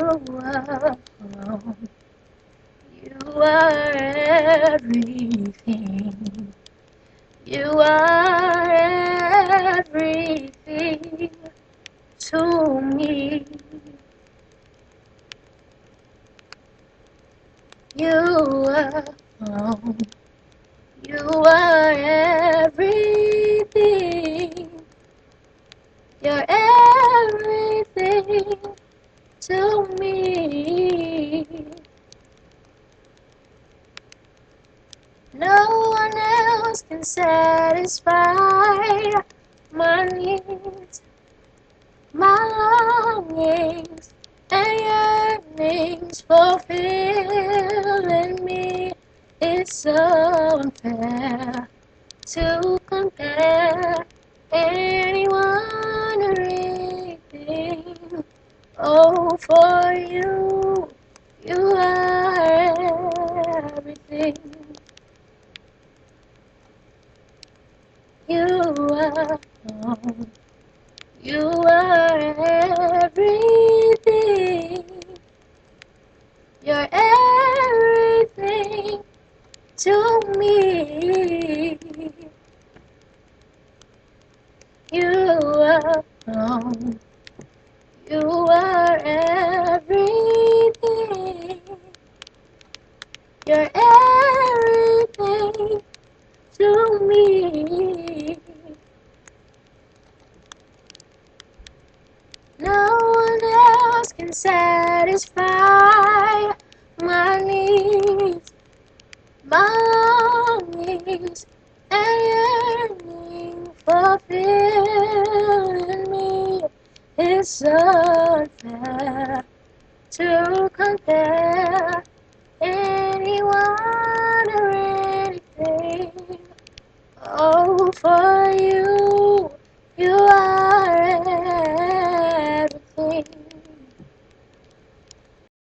alone. You are everything. You are everything to me. You alone. You are everything. You're everything to me. No one else can satisfy my needs, my longings, and yearnings fulfilling me. It's so unfair to compare anyone or anything. Oh, for you, you are everything. You are home. You are everything. You're everything to me. You are home. You are everything. You're everything to me. No one else can satisfy my needs, my longings, and yearning fulfilling me. It's unfair to compare anyone or anything. Oh, for you.